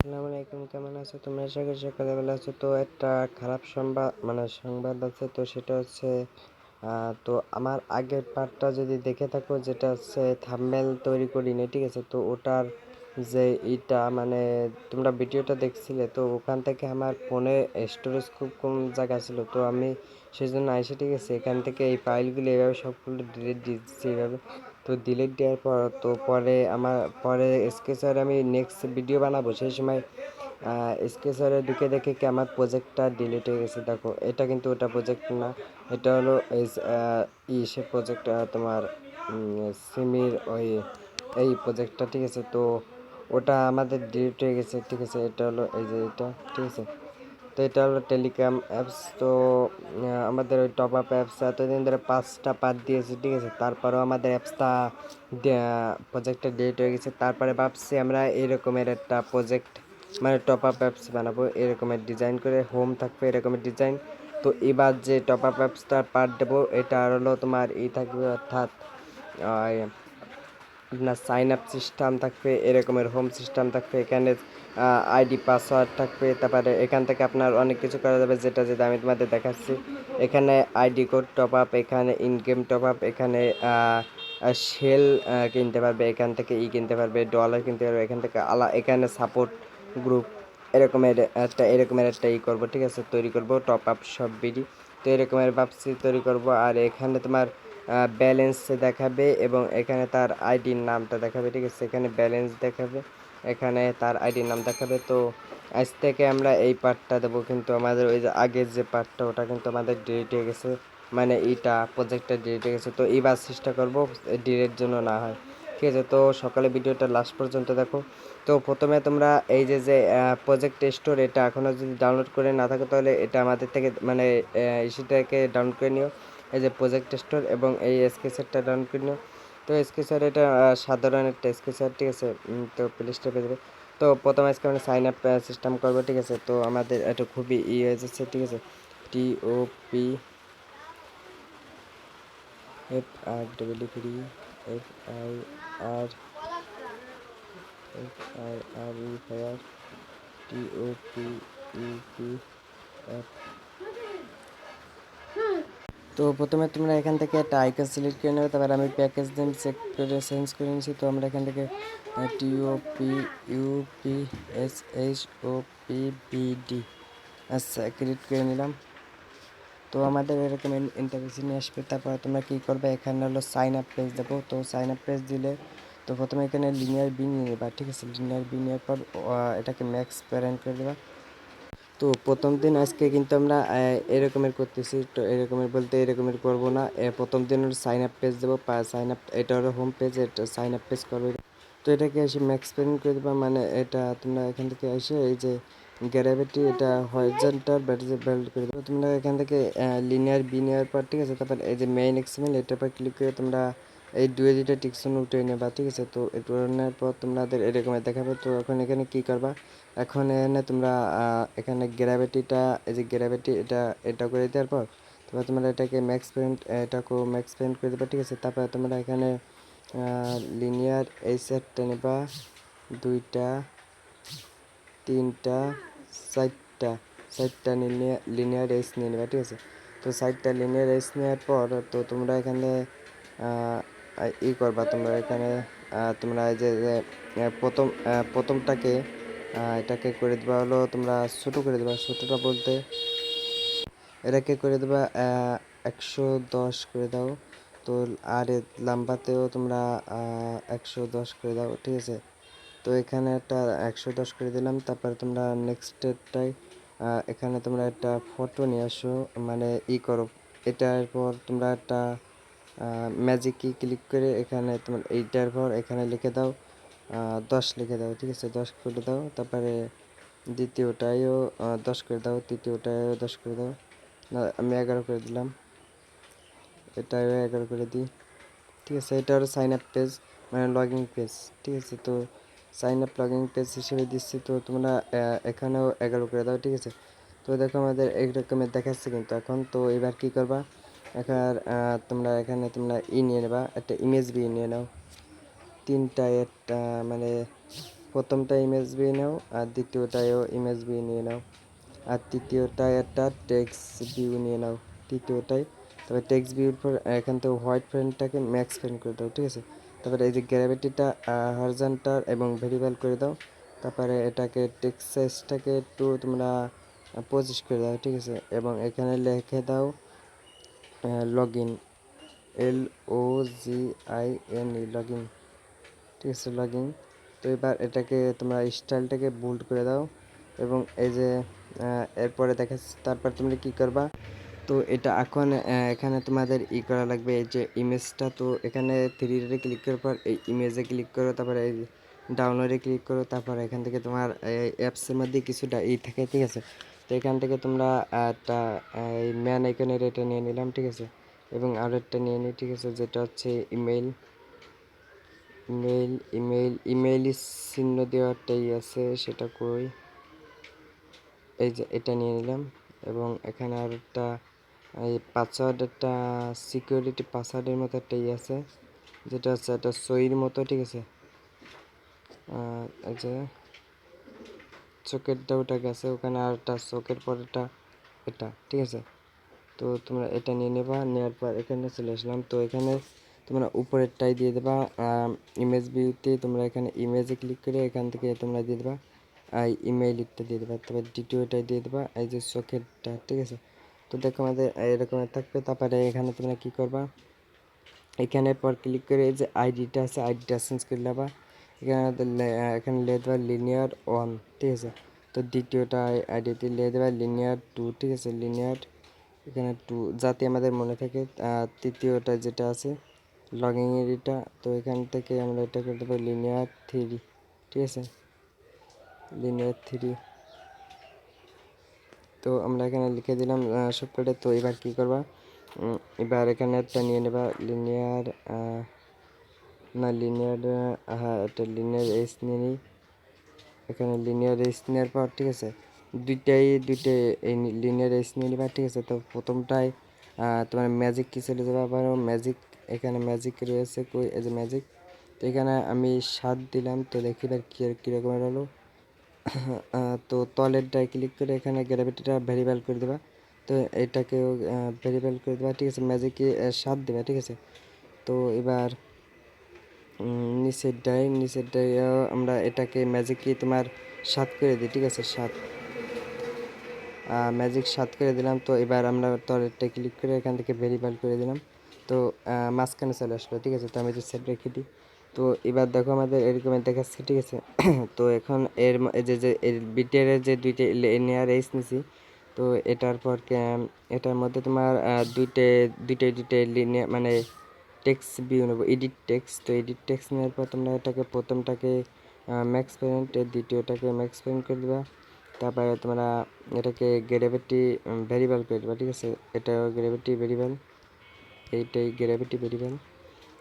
আসসালামু আলাইকুম, কেমন আছো তোমরা? সকালে ভালো আছো? তো একটা খারাপ সংবাদ আছে। তো সেটা হচ্ছে তো আমার আগের পার্টটা যদি দেখে থাকো, যেটা হচ্ছে থাম্বনেল তৈরি করিনি, ঠিক আছে? তো ওটার যে তোমরা ভিডিওটা দেখছিলে, তো ওখান থেকে আমার ফোনে স্টোরেজ খুব কম জায়গা ছিল। তো আমি সেই জন্য আইসে, ঠিক আছে, এখান থেকে এই ফাইলগুলো এভাবে সবগুলো ডিলিট দিচ্ছি এইভাবে। তো ডিলিট দেওয়ার পর তো পরে স্কেচার আমি নেক্সট ভিডিও বানাবো, সেই সময় স্কেচারে ঢুকে দেখে কি আমার প্রজেক্টটা ডিলিট হয়ে গেছে। দেখো, এটা কিন্তু ওটা প্রজেক্ট না, এটা হলো সে প্রজেক্ট, তোমার সিমির এই প্রজেক্টটা, ঠিক আছে? তো ওটা আমাদের ডিলিট হয়ে গেছে, ঠিক আছে? এটা হলো এই যে এটা, ঠিক আছে? তো এটা হলো টেলিগ্রাম অ্যাপস। তো আমাদের ওই টপ আপ অ্যাপস এতদিন ধরে 5টা পার্ট দিয়েছে, ঠিক আছে? তারপরেও আমাদের অ্যাপসটা প্রজেক্টটা ডিলিট হয়ে গেছে। তারপরে ভাবছি আমরা এরকমের একটা প্রজেক্ট, টপ আপ অ্যাপস বানাবো, এরকমের ডিজাইন করে, হোম থাকবে এরকমের ডিজাইন। তো এবার যে টপ আপ অ্যাপসটার পার্ট দেবো, এটা হলো তোমার থাকবে, অর্থাৎ আপনার সাইন আপ সিস্টেম থাকবে, এরকমের হোম সিস্টেম থাকবে, এখানে আইডি পাসওয়ার্ড থাকবে। তারপরে এখান থেকে আপনার অনেক কিছু করা যাবে, যেটা আমি তোমাদের দেখাচ্ছি। এখানে আইডি কোড টপ আপ, এখানে ইন গেম টপ আপ, এখানে শেল কিনতে পারবে, এখান থেকে কিনতে পারবে, ডলার কিনতে পারবে, এখান থেকে এখানে সাপোর্ট গ্রুপ, এরকমের একটা করবো, ঠিক আছে? তৈরি করবো টপ আপ সব বিডি। তো এরকমের ভাবছি তৈরি করব। আর এখানে তোমার ব্যালেন্স দেখাবে এবং এখানে তার আইডির নামটা দেখাবে, ঠিক আছে? এখানে ব্যালেন্স দেখাবে, এখানে তার আইডির নাম দেখাবে। তো আজ থেকে আমরা এই পার্টটা দেবো, কিন্তু আমাদের ওই যে আগের যে পার্টটা, ওটা কিন্তু আমাদের ডিলিট হয়ে গেছে, প্রজেক্টটা ডিলিট হয়ে গেছে। তো এইবার চেষ্টা করবো ডিলিটের জন্য না হয়, ঠিক আছে? তো সকালে ভিডিওটা লাস্ট পর্যন্ত দেখো। তো প্রথমে তোমরা এই যে প্রজেক্ট স্টোর, এটা এখনও যদি ডাউনলোড করে না থাকো, তাহলে এটা আমাদের থেকে সেটাকে ডাউনলোড করে নিও, এই যে প্রজেক্ট স্টোর, এবং এই স্কেচারটা ডাউনলোড করে নিও। তো স্কেচার এটা সাধারণ একটা স্কেচার, ঠিক আছে? তো প্লে স্টোরে পেয়ে যাবে। তো প্রথমে আজকে আমরা সাইন আপ সিস্টেম করবো, ঠিক আছে? তো আমাদের এটা খুবই হয়ে যাচ্ছে, ঠিক আছে? TOP FREE FIR TOPUP। তো প্রথমে তোমরা এখান থেকে একটা আইকন সিলেক্ট করে নেবে, তারপর আমি প্যাকেজ নেম চেক করে চেঞ্জ করে নিয়েছি। তো আমরা এখান থেকে TOPUPSHOPBD আচ্ছা ক্রিয়েট করে নিলাম। তো আমাদের এরকম ইন্টারফেস নিয়ে আসবে। তারপর তোমরা কী করবে, এখানে হলো সাইন আপ পেজ দেবো। তো সাইন আপ পেজ দিলে তো প্রথমে এখানে লিনিয়ার বি নিয়ে নেবা, ঠিক আছে? লিনিয়ার বি নেওয়ার পর এটাকে ম্যাক্স প্যারেন্ট করে দেবা। তো প্রথম দিন আজকে কিন্তু আমরা এরকমের করতেছি। তো এরকমের বলতে এরকমের করবো না, প্রথম দিন সাইন আপ পেজ দেবো। সাইন আপ, এটা হলো হোম পেজ, এটা সাইন আপ পেজ করবে। তো এটাকে এসে ম্যাক্স প্যারেন্ট করে দেবা, এটা তোমরা এখান থেকে এসে এই যে গ্র্যাভিটি, এটা হরিজন্টাল বেল্ট করে দেবো। তোমরা এখান থেকে লিনিয়ার বি নেওয়ার পর, ঠিক আছে? তারপর এই যে মেইন এক্সএমএল, এটার পর ক্লিক করে তোমরা এই দুইটা টিকসন উঠে নেবা, ঠিক আছে? তো এটা নেওয়ার পর তোমাদের এরকমের দেখাবে। তো এখন এখানে কি করবা, এখন এখানে তোমরা এখানে গ্র্যাভিটিটা, এই যে গ্র্যাভিটি, এটা করে দেওয়ার পর তারপর তোমরা এটাকে ম্যাক্স প্যারেন্ট করে দেবা, ঠিক আছে? তারপর তোমরা এখানে লিনিয়ার এই সেটটা নেবা, 2টা 3টা 4টা লিনিয়ার এস নিয়ে নেবা, ঠিক আছে? তো 4টা লিনিয়ার এস নেওয়ার পর তো তোমরা এখানে করবা, তোমরা এখানে তোমরা এই যে প্রথমটাকে এটাকে করে দেবা হলো, তোমরা ছোটো করে দেবা। ছোটোটা বলতে এটাকে করে দেবা 110 করে দাও। তো আর লাম্বাতেও তোমরা 110 করে দাও, ঠিক আছে? তো এখানে একটা 110 করে দিলাম। তারপরে তোমরা নেক্সটটাই এখানে তোমরা একটা ফটো নিয়ে আসো, করো। এটার পর তোমরা একটা ম্যাজিক কি ক্লিক করে এখানে তোমার এইটার পর এখানে লিখে দাও 10 লিখে দাও, ঠিক আছে? 10 করে দাও। তারপরে দ্বিতীয়টায়ও 10 করে দাও, তৃতীয়টায়ও 10 করে দাও। না, আমি 11 করে দিলাম, এটাও 11 করে দিই, ঠিক আছে? এটা হলো sign up page, login page, ঠিক আছে? তো সাইন আপ লগইন পেজ হিসেবে দিচ্ছি। তো তোমরা এখানেও 11 করে দাও, ঠিক আছে? তো দেখো আমাদের এইরকমের দেখাচ্ছে কিন্তু এখন। তো এবার কি করবা, এখন তোমরা এখানে নিয়ে নেবা, একটা ইমেজ বি নিয়ে নাও, 3টা একটা প্রথমটা ইমেজ ভিউ নাও, আর দ্বিতীয়টায়ও ইমেজ ভিউ নিয়ে নাও, আর তৃতীয়টায় একটা টেক্সট ভিউ নিয়ে নাও তৃতীয়টায়। তবে টেক্সট ভিউর পর এখান থেকে হোয়াইট ফ্রেন্ডটাকে ম্যাক্স ফ্রেন্ড করে দাও, ঠিক আছে। তারপরে এই যে গ্র্যাভিটিটা হরিজন্টাল এবং ভেরিয়েবল করে দাও। তারপরে এটাকে টেক্সট সাইজটাকে একটু তোমরা 25 করে দাও, ঠিক আছে। এবং এখানে লিখে দাও log in, LOGIN, log in, ঠিক আছে, লগ ইন। তো এবার এটাকে তোমরা স্টাইলটাকে বোল্ড করে দাও। এবং এই যে এরপরে দেখাচ্ছি, তারপর তোমরা কি করবা, তো এটা এখন এখানে তোমাদের করা লাগবে, এই যে ইমেজটা। তো এখানে 3 ক্লিক করার পর এই ইমেজে ক্লিক করো, তারপরে এই ডাউনলোডে ক্লিক করো। তারপর এখান থেকে তোমার অ্যাপসের মধ্যে কিছুটা থাকে, ঠিক আছে। তো এখান থেকে তোমরা একটা এই ম্যান আইকনের এটা নিয়ে নিলাম, ঠিক আছে। এবং আরও একটা নিয়ে নিই, ঠিক আছে, যেটা হচ্ছে ইমেল ইমেল ইমেল ইমেল চিহ্ন দেওয়ারটাই আছে, সেটা কই, এই যে এটা নিয়ে নিলাম। এবং এখানে আর একটা এই পাসওয়ার্ড, একটা সিকিউরিটি পাসওয়ার্ডের মতো একটা আছে, যেটা হচ্ছে একটা সইর মতো, ঠিক আছে। এই যে সকেটটা ওটা গেছে, ওখানে আর একটা সকেট পরেরটা এটা, ঠিক আছে। তো তোমরা এটা নিয়ে নেবা, নেওয়ার পর এখানে চলে আসলাম। তো এখানে তোমরা উপরেরটাই দিয়ে দেবা ইমেজ ভিউতে, তোমরা এখানে ইমেজে ক্লিক করে এখান থেকে তোমরা দিয়ে দেবা ইমেইলটা দিয়ে দেবা। তারপর দ্বিতীয়টাই দিয়ে দেবা এই যে সকেটটা, ঠিক আছে। তো দেখো আমাদের এরকম থাকবে। তারপরে এখানে তোমরা কি করবা, এখানে পর ক্লিক করে এই যে আইডিটা আছে, আইডিটা চেঞ্জ করে নেবা। এখানে লিখে দেবা লিনিয়ার 1, ঠিক আছে। তো দ্বিতীয়টা আইডিতে লিখে দেবা লিনিয়ার 2, ঠিক আছে, লিনিয়ার এখানে 2, যাতে আমাদের মনে থাকে। তৃতীয়টা যেটা আছে লগিং এরিটা, তো এখান থেকে আমরা এটা করে দেবো লিনিয়ার 3, ঠিক আছে, লিনিয়ার 3। তো আমরা এখানে লিখে দিলাম সবকটা। তো এবার কি করবা, এবার এখানে একটা নিয়ে নেবা লিনিয়ার, না লিনিয়ার, হ্যাঁ এটা লিনিয়ার এস নিয়ে নিই। এখানে লিনিয়ার এস নেওয়ার পর, ঠিক আছে, দুইটাই এই লিনিয়ার এস নিয়ে নেবা, ঠিক আছে। তো প্রথমটায় তোমার ম্যাজিক কি চলে যাবে, আবার ম্যাজিক, এখানে ম্যাজিক রয়েছে, কই, এই যে ম্যাজিক। তো এখানে আমি 7 দিলাম। তো দেখি এবার কীরকমের হলো। তো তলেরটায় ক্লিক করে এখানে গ্র্যাভিটিটা ভেরিয়েবল করে দেবা। তো এটাকেও ভেরিয়েবল করে দেবা, ঠিক আছে, ম্যাজিকে 7 দেবা, ঠিক আছে। তো এবার নিচেরটায় আমরা এটাকে ম্যাজিকে তোমার 7 করে দিই, ঠিক আছে, 7, ম্যাজিক 7 করে দিলাম। তো এবার আমরা তলেরটা ক্লিক করে এখান থেকে ভেরিয়েবল করে দিলাম। তো মাঝখানে চলে আসলো, ঠিক আছে। তো আমি যে সেট রেখে দিই। তো এবার দেখো আমাদের এরকম দেখাচ্ছে, ঠিক আছে। তো এখন এই যে এর বিটের যে দুইটা লিনিয়ার এস নিছি, তো এটার পর এটার মধ্যে তোমার দুইটা লিনিয়ার মানে টেক্সট ভিউ নেবো, এডিট টেক্সট। তো এডিট টেক্সট নেওয়ার পর তোমরা এটাকে প্রথমটাকে ম্যাক্স প্যারেন্ট, দ্বিতীয়টাকে ম্যাক্স প্যারেন্ট করে দেবা। তারপরে তোমরা এটাকে গ্র্যাভিটি ভেরিয়েবল করে দেবা, ঠিক আছে। এটা গ্র্যাভিটি ভেরিয়েবল, এইটাই গ্র্যাভিটি ভেরিয়েবল।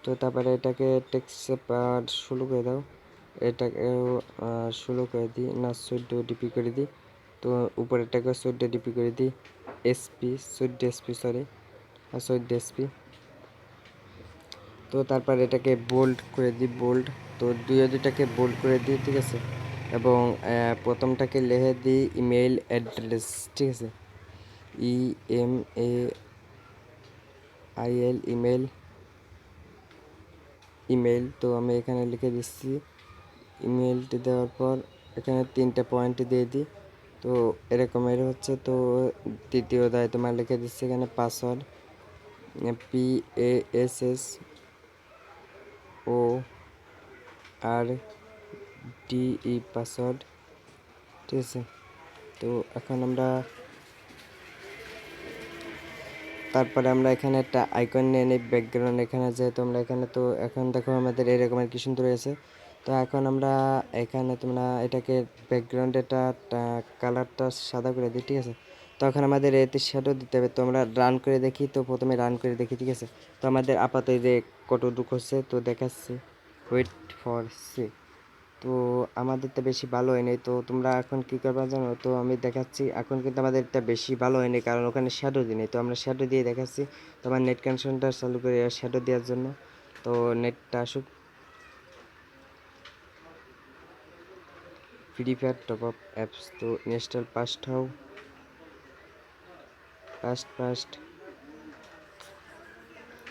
তো তারপরে এটাকে টেক্সট 16 করে দাও, এটাকেও 16 করে দিই, না 14 ডিপি করে দিই। তো উপরেরটাকে 14 ডিপি করে দিই, এসপি 14 এসপি, সরি 14 এসপি। তো তারপর এটাকে বোল্ড করে দিই, বোল্ড। তো দুইটাকে বোল্ড করে দিই, ঠিক আছে। এবং প্রথমটাকে লিখে দিই ইমেইল অ্যাড্রেস, ঠিক আছে, EMAIL, ইমেল। তো আমি এখানে লিখে দিচ্ছি ইমেলটি, দেওয়ার পর এখানে 3টে পয়েন্ট দিয়ে দিই। তো এরকমের হচ্ছে। তো তৃতীয় দায় তোমার লিখে দিচ্ছি এখানে পাসওয়ার্ড, PASSORD পাসওয়ার্ড, ঠিক আছে। তো এখন আমরা তারপরে আমরা এখানে একটা আইকন নিয়ে নিই ব্যাকগ্রাউন্ড, এখানে যেহেতু আমরা এখানে, তো এখন দেখো আমাদের এরকমের কি সুন্দর হয়েছে। তো এখন আমরা এখানে তোমরা এটাকে ব্যাকগ্রাউন্ড এটা কালারটা সাদা করে দিই, ঠিক আছে। তো এখন আমাদের এতে শ্যাডো দিতে হবে। তো আমরা রান করে দেখি, তো প্রথমে রান করে দেখি, ঠিক আছে। তো আমাদের আপাতত এই যে কতটুকু হচ্ছে তো দেখাচ্ছি, ওয়েট ফর সি। তো আমাদের তো বেশি ভালো হয়নি। তো তোমরা এখন কি করবা জানো, তো আমি দেখাচ্ছি। এখন কিন্তু আমাদের এটা বেশি ভালো হয়নি, কারণ ওখানে শ্যাডো দিই। তো আমরা শ্যাডো দিয়ে দেখাচ্ছি। তো আমার নেট কানেকশনটা চালু করে শ্যাডো দেওয়ার জন্য। তো নেটটা আসুক। Free fire top up apps. তো ইনস্টল ফার্স্ট হও, ফার্স্ট।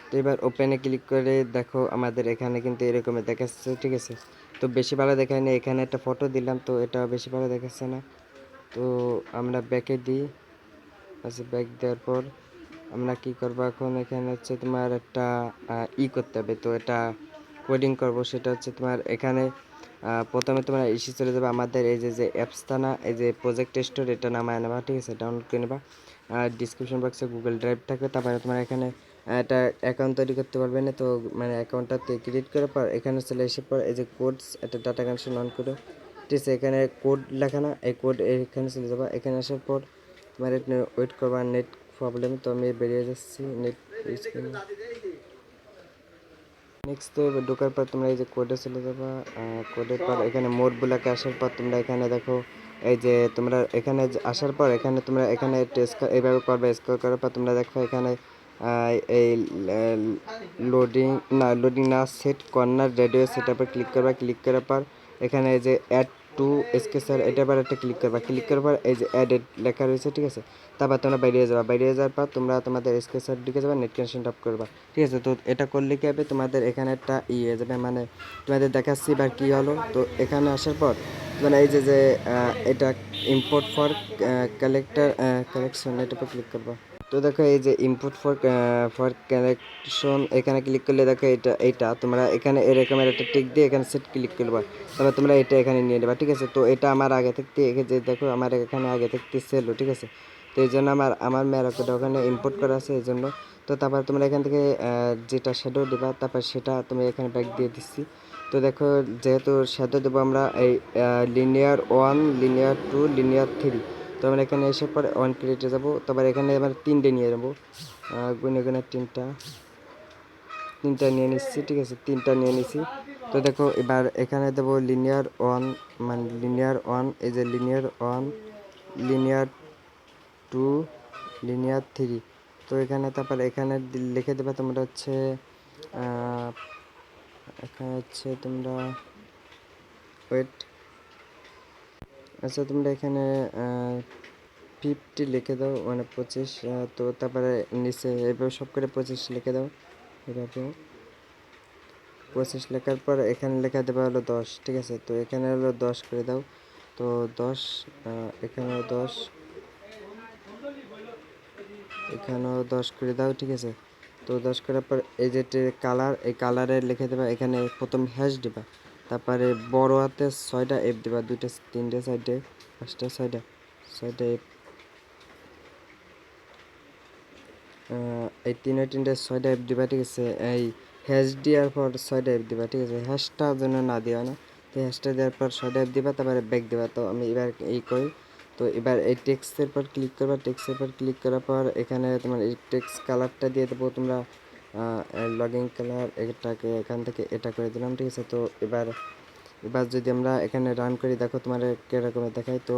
তো এবার ওপেনে ক্লিক করে দেখো আমাদের এখানে কিন্তু এরকম দেখাচ্ছে, ঠিক আছে। তো বেশি ভালো দেখায় না, এখানে একটা ফটো দিলাম তো এটা বেশি ভালো দেখাচ্ছে না। তো আমরা ব্যাকে দিই, আচ্ছা ব্যাক দেওয়ার পর আমরা কি করবো এখন, এখানে হচ্ছে তোমার একটা করতে হবে। তো এটা কোডিং করব, সেটা হচ্ছে তোমার এখানে প্রথমে তোমরা ইসে চলে যাবে আমাদের এই যে অ্যাপসটা না, এই যে প্রজেক্ট স্টোর, এটা নামায় নেবা, ঠিক আছে, ডাউনলোড করে নেবা। আর ডিসক্রিপশন বক্সে গুগল ড্রাইভ থাকবে। তারপরে তোমার এখানে একটা অ্যাকাউন্ট তৈরি করতে পারবে না, তো মানে অ্যাকাউন্টটাতে ক্রিয়েট করার পর এখানে চলে এসে পর এই যে কোডস, একটা ডাটা কানেকশন অন করো, ঠিক আছে। এখানে কোড লেখা না, এই কোড এখানে চলে যাবা। এখানে আসার পর তোমার ওয়েট করবা, নেট প্রবলেম, তো আমি বেরিয়ে যাচ্ছি নেট ইউজ করে। নেক্সট তো ঢোকার পর তোমরা এই যে কোডে চলে যাবা, কোডের পর এখানে মোড ব্লকে আসার পর তোমরা এখানে দেখো এই যে তোমরা এখানে আসার পর এখানে তোমরা এখানে এইভাবে করবে, স্ক্রল করার পর তোমরা দেখো এখানে এই লোডিং না সেট কর্নার রেডিও সেট আপে ক্লিক করবা। ক্লিক করার পর এখানে এই যে অ্যাড টু স্কেচার, এটা আবার একটা ক্লিক করবা। ক্লিক করার পর এই যে অ্যাডেড লেখা রয়েছে, ঠিক আছে। তারপর তোমরা বেরিয়ে যাবা, বেরিয়ে যাওয়ার পর তোমরা তোমাদের স্কেচার দিকে যাবা, নেট কানেকশন অফ করবা, ঠিক আছে। তো এটা করলে কি হবে, তোমাদের এখানে একটা হয়ে যাবে, মানে তোমাদের দেখাচ্ছি এবার কী হলো। তো এখানে আসার পর মানে এই যে এটা ইম্পোর্ট ফর কালেকশন, এটার উপর ক্লিক করবা। তো দেখো এই যে ইনপুট ফর কালেকশন, এখানে ক্লিক করলে দেখো এইটা তোমরা এখানে এরকমের একটা টিক দিয়ে এখানে সেট ক্লিক করবা। তারপর তোমরা এটা এখানে নিয়ে নেবা, ঠিক আছে। তো এটা আমার আগে থেকে যে দেখো আমার এখানে আগে থেকে সেল, ঠিক আছে। তো এই জন্য আমার মেরাকোটা ওখানে ইম্পোর্ট করা আছে, এই জন্য। তো তারপর তোমরা এখান থেকে যেটা শ্যাডো দেবা, তারপর সেটা তুমি এখানে ব্যাক দিয়ে দিচ্ছি। তো দেখো যেহেতু শ্যাডো দেবো আমরা এই লিনিয়ার 1, লিনিয়ার 2, লিনিয়ার 3। তো আমরা এখানে এসে পরে ওয়ান ক্রিয়েটে যাবো, তারপর এখানে আমরা 3টে নিয়ে নেবো, গুনে গুনে তিনটা নিয়ে নিচ্ছি, ঠিক আছে, 3টা নিয়ে নিচ্ছি। তো দেখো এবার এখানে দেবো লিনিয়ার 1, মানে লিনিয়ার 1, এই যে লিনিয়ার 1, লিনিয়ার 2, লিনিয়ার 3। তো এখানে তারপর এখানে লিখে দেবে তোমরা হচ্ছে এখানে হচ্ছে তোমরা ওয়েট, আচ্ছা তোমরা এখানে 50 লিখে দাও, মানে 25। তো তারপরে নিচে এভাবে সব করে 25 লিখে দাও, এভাবে 25 লেখার পর এখানে লেখা দেবে হলো 10, ঠিক আছে। তো এখানে হলো 10 করে দাও। তো 10, এখানেও 10, এখানেও 10 করে দাও, ঠিক আছে। তো 10 করার পর এই যে কালার, এই কালারে লিখে দেবা, এখানে প্রথম হ্যাশ দেবা, তারপরে বড় হাতে 6টা এফ দেবা, 2টা 3টে সাইডে 5টা 6টা এফ, এই 3টে 6টা এফ দিবা, ঠিক আছে। এই হ্যাশ দেওয়ার পর 6টা এফ দিবা, ঠিক আছে, হ্যাশটা যেন না দেওয়া না। তো হ্যাশটা দেওয়ার পর 6টা এফ দিবা, তারপরে ব্যাক দিবা। তো আমি এবার এই করি। তো এবার এই টেক্সটের পর ক্লিক করবা, টেক্সটের পর ক্লিক করার পর এখানে তোমার এই টেক্সট কালারটা দিয়ে দেবো তোমরা, লগিং কালার, এটাকে এখান থেকে এটা করে দিলাম, ঠিক আছে। তো এবার যদি আমরা এখানে রান করি, দেখো তোমার কীরকমের দেখায়। তো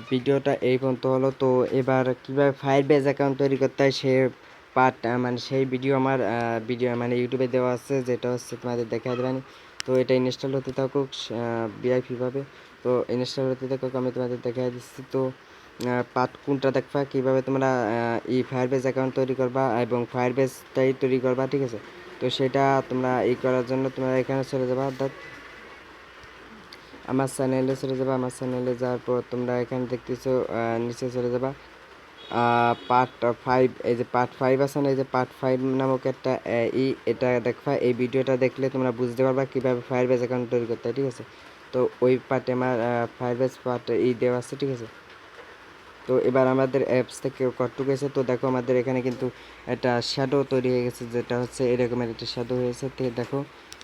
ভিডিওটা এই পর্যন্ত হলো। তো এবার কীভাবে ফায়ারবেজ অ্যাকাউন্ট তৈরি করতে হয় সে পার্ট, মানে সেই ভিডিও আমার ভিডিও মানে ইউটিউবে দেওয়া আছে, যেটা হচ্ছে তোমাদের দেখা দেবেন। তো এটা ইনস্টল হতে থাকুক ভিআইপিভাবে। তো ইনস্টল হতে থাকুক, আমি তোমাদের দেখাই দিচ্ছি। তো পার্ট কোনটা দেখবা, কীভাবে তোমরা এই ফায়ারবেজ অ্যাকাউন্ট তৈরি করবা এবং ফায়ারবেজটাই তৈরি করবা, ঠিক আছে। তো সেটা তোমরা করার জন্য তোমরা এখানে চলে যাবা, অর্থাৎ আমার চ্যানেলে চলে যাবা। আমার চ্যানেলে যাওয়ার পর তোমরা এখানে দেখতেছো নিচে চলে যাবা, পার্ট 5, এই যে পার্ট 5 আছে না, এই যে পার্ট 5 নামক একটা এটা দেখবা। এই ভিডিওটা দেখলে তোমরা বুঝতে পারবা কীভাবে ফায়ারবেজ অ্যাকাউন্ট তৈরি করতে হয়, ঠিক আছে। তো ওই পার্টে আমার ফায়ারবেজ পার্ট দেওয়া আছে, ঠিক আছে। তো এবার আমাদের অ্যাপস থেকে কতটুকু গেছে, তো দেখো আমাদের এখানে কিন্তু একটা শ্যাডো তৈরি হয়ে গেছে, যেটা হচ্ছে এরকমের একটা শ্যাডো হয়েছে, তো দেখো।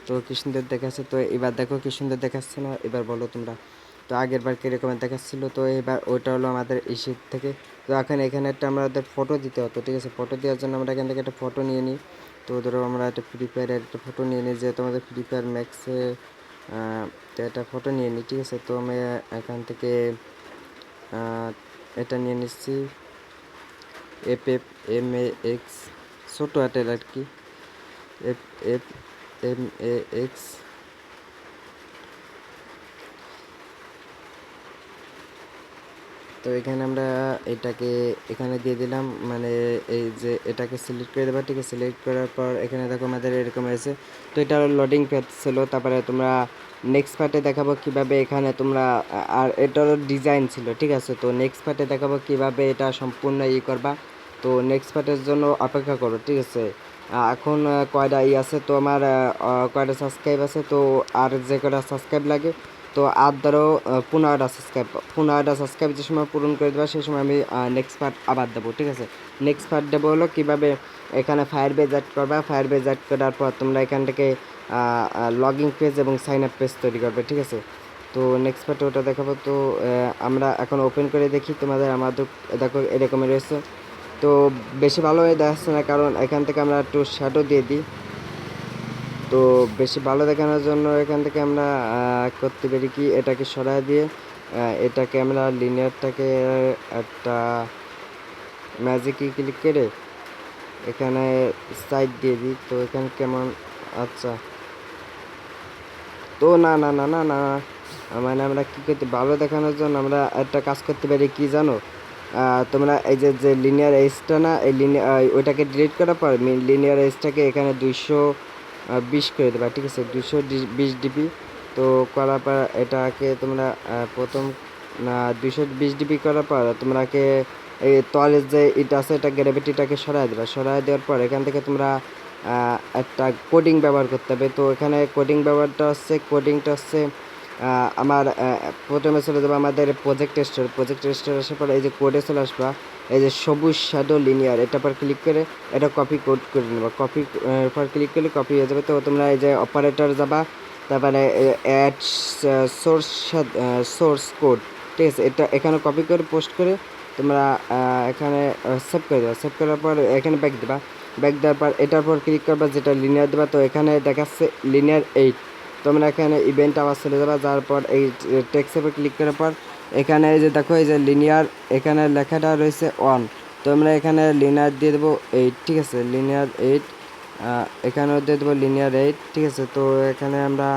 তো কি সুন্দর দেখাচ্ছে। তো এবার দেখো কি সুন্দর দেখাচ্ছে না, এবার বলো তোমরা। তো আগের বার কীরকমের দেখাচ্ছিলো, তো এবার ওইটা হলো আমাদের এই শীট থেকে। তো এখন এখানে একটা আমাদের ফটো দিতে হতো, ঠিক আছে। ফটো দেওয়ার জন্য আমরা এখান থেকে একটা ফটো নিয়ে নিই। তো ধরো আমরা একটা ফ্রি ফায়ারের একটা ফটো নিয়ে নিই, যেহেতু আমাদের ফ্রি ফায়ার ম্যাক্সে, তো একটা ফটো নিয়ে নিই, ঠিক আছে। তো আমি এখান থেকে এটা নিয়ে নিচ্ছি, FFMAX, ছোটো হাতের আর কি, FFMAX, তো এখানে আমরা এটাকে এখানে দিয়ে দিলাম, মানে এই যে এটাকে সিলেক্ট করে দেবো, ঠিক আছে। সিলেক্ট করার পর এখানে দেখো আমাদের এরকম আছে। তো এটা লোডিং পেজ ছিল। তারপরে তোমরা নেক্সট পার্টে দেখাবো কিভাবে এখানে তোমরা, আর এটারও ডিজাইন ছিল, ঠিক আছে। তো নেক্সট পার্টে দেখাবো কিভাবে এটা সম্পূর্ণ করবা। তো নেক্সট পার্টের জন্য অপেক্ষা করো, ঠিক আছে। এখন কয়টা আছে, তো আমার কয়টা সাবস্ক্রাইব আছে, তো আর যে কয়টা সাবস্ক্রাইব লাগে, তো আর ধরো 15টা সাবস্ক্রাইব যে সময় পূরণ করে দেবা সেই সময় আমি নেক্সট পার্ট আবার দেবো, ঠিক আছে। নেক্সট পার্ট দেবো হলো কীভাবে এখানে ফায়ার বেজ অ্যাড করবা। ফায়ার বেজ অ্যাড করার পর তোমরা এখান থেকে লগইন পেজ এবং সাইন আপ পেজ তৈরি করবে, ঠিক আছে। তো নেক্সট পার্টে ওটা দেখাবো। তো আমরা এখন ওপেন করে দেখি তোমাদের, আমাদের দেখো এরকমই রয়েছে। তো বেশি ভালো হয়ে দেখাচ্ছে না, কারণ এখান থেকে আমরা একটু শ্যাডো দিয়ে দিই। তো বেশি ভালো দেখানোর জন্য এখান থেকে আমরা করতে পারি কি, এটাকে সরায় দিয়ে এটাকে আমরা লিনিয়ারটাকে একটা ম্যাজিকে ক্লিক করে এখানে সাইড দিয়ে দিই। তো এখানে কেমন, আচ্ছা। তো না না না না না মানে আমরা কী করতে, ভালো দেখানোর জন্য আমরা একটা কাজ করতে পারি কি জানো, তোমরা এই যে লিনিয়ার এজটা না, এই ওইটাকে ডিলিট করার পর লিনিয়ার এজটাকে এখানে 220 করে দেবা, ঠিক আছে। 220 ডিবি। তো করার পর এটাকে তোমরা প্রথম 220 ডিবি করার পর তোমরাকে এই তলের যে এটা আছে এটা গ্র্যাভিটিটাকে সরাই দেবা। সরাই দেওয়ার পর এখান থেকে তোমরা একটা কোডিং ব্যবহার করতে হবে। তো এখানে কোডিংটা হচ্ছে আমার প্রথমে চলে যাবো আমাদের প্রজেক্ট স্টোর আসার পর এই যে কোডে চলে আসবা, এই যে সবুজ শ্যাডো লিনিয়ার, এটার পর ক্লিক করে এটা কপি কোড করে নেবা। কপি পর ক্লিক করলে কপি হয়ে যাবে। তো তোমরা এই যে অপারেটর যাবা, তারপরে অ্যাড সোর্স কোড, ঠিক আছে। এটা এখানে কপি করে পোস্ট করে তোমরা এখানে সেভ করে দেবা। সেভ করার পর এখানে ব্যাক দেবা। ব্যাক দেওয়ার পর এটার পর ক্লিক করবা যেটা লিনিয়ার দেবা। তো এখানে দেখাচ্ছে লিনিয়ার 8। তোমরা এখানে ইভেন্ট আবার চলে যাবা, যাওয়ার পর এই টেক্সটের উপর ক্লিক করার পর এখানে এই যে দেখো এই যে লিনিয়ার এখানে লেখাটা রয়েছে 1। তোমরা এখানে লিনিয়ার দিয়ে দেবো 8, ঠিক আছে। লিনিয়ার 8 এখানেও দিয়ে দেবো লিনিয়ার 8, ঠিক আছে। তো এখানে আমরা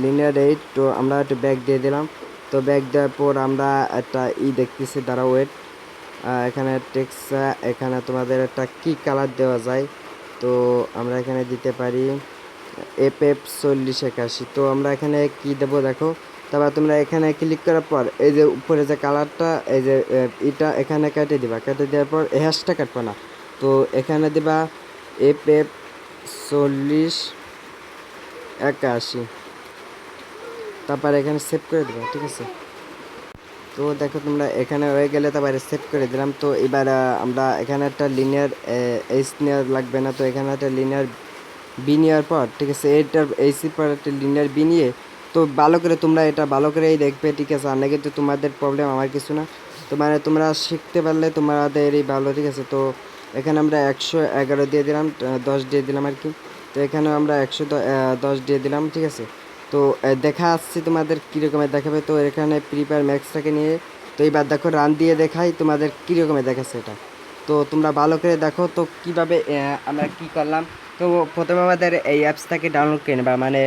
লিনিয়ার 8, তো আমরা একটু ব্যাক দিয়ে দিলাম। তো ব্যাক দেওয়ার পর আমরা একটা দেখতেছি, দাঁড়া ওয়েট, এখানে টেক্সট, এখানে তোমাদের একটা কি কালার দেওয়া যায়, তো আমরা এখানে দিতে পারি FF 4081। তো আমরা এখানে কি দেবো দেখো। তারপর তোমরা এখানে ক্লিক করার পর এই যে উপরে যে কালারটা, এই যে এটা এখানে কেটে দিবা। কেটে দেওয়ার পর হ্যাশটা কাটবে না, তো এখানে দিবা FF 4081, তারপর এখানে সেভ করে দেবা, ঠিক আছে। তো দেখো তোমরা এখানে হয়ে গেলে তারপরে সেভ করে দিলাম। তো এবার আমরা এখানে একটা লিনিয়ার এইচ নেওয়ার লাগবে না, তো এখানে একটা লিনিয়ার বি নেওয়ার পর, ঠিক আছে, এটার এইচের পর একটা লিনিয়ার বি নিয়ে, তো ভালো করে তোমরা এটা ভালো করেই দেখবে, ঠিক আছে। আর না কিন্তু তোমাদের প্রবলেম, আমার কিছু না। তো মানে তোমরা শিখতে পারলে তোমাদেরই ভালো, ঠিক আছে। তো এখানে আমরা 111 দিয়ে দিলাম, 10 দিয়ে দিলাম আর কি। তো এখানে আমরা 110 দিয়ে দিলাম, ঠিক আছে। তো দেখা আসছি তোমাদের কীরকমের দেখাবে। তো এখানে প্রিপেয়ার ম্যাক্সটাকে নিয়ে, তো এইবার দেখো রান দিয়ে দেখাই তোমাদের কীরকমের দেখাচ্ছে এটা। তো তোমরা ভালো করে দেখো তো কীভাবে আমরা কি করলাম। তো প্রথমে আমাদের এই অ্যাপসটাকে ডাউনলোড করে নেবা, মানে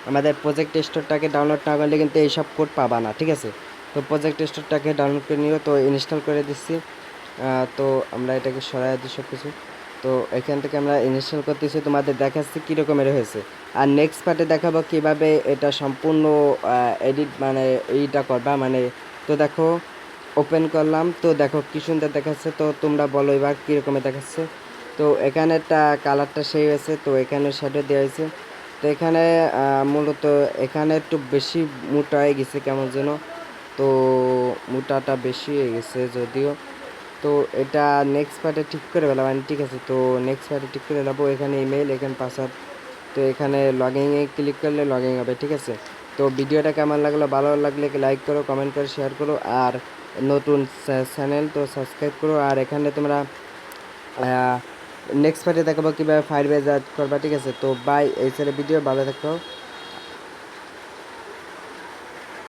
আমাদের প্রজেক্ট স্টোরটাকে ডাউনলোড না করলে কিন্তু এইসব কোড পাবা না, ঠিক আছে। তো প্রজেক্ট স্টোরটাকে ডাউনলোড করে নিও, তো ইনস্টল করে দিচ্ছি। তো আমরা এটাকে সরাই দিই সব কিছু। তো এখান থেকে আমরা ইনস্টল করতেছি, তোমাদের দেখাচ্ছি কীরকমের হয়েছে। আর নেক্সট পার্টে দেখাবো কীভাবে এটা সম্পূর্ণ এডিট মানে এইটা করবা, মানে তো দেখো ওপেন করলাম, তো দেখো কী সুন্দর দেখাচ্ছে। তো তোমরা বলো এবার কীরকমের দেখাচ্ছে। তো এখানে একটা কালারটা সেই হয়েছে, তো এখানে শ্যাডো দেওয়া হয়েছে। তো এখানে মূলত এখানে একটু বেশি মোটা হয়ে গেছে কেমন যেন, তো মোটাটা বেশি হয়ে গেছে যদিও। তো এটা নেক্সট পার্টে ঠিক করে ফেলাম, ঠিক আছে। তো নেক্সট পার্টে ঠিক করে নেবো। এখানে ইমেল, এখানে পাসওয়ার্ড, তো এখানে লগইনে ক্লিক করলে লগইন হবে, ঠিক আছে। তো ভিডিওটা কেমন লাগলো, ভালো লাগলে লাইক করো, কমেন্ট করো, শেয়ার করো, আর নতুন চ্যানেল তো সাবস্ক্রাইব করো। আর এখানে তোমরা নেক্সট পার্টে দেখাবো কীভাবে ফায়ার বেজ অ্যাড করবা, ঠিক আছে। তো বাই, এই ছেলে ভিডিও ভালো থাকো।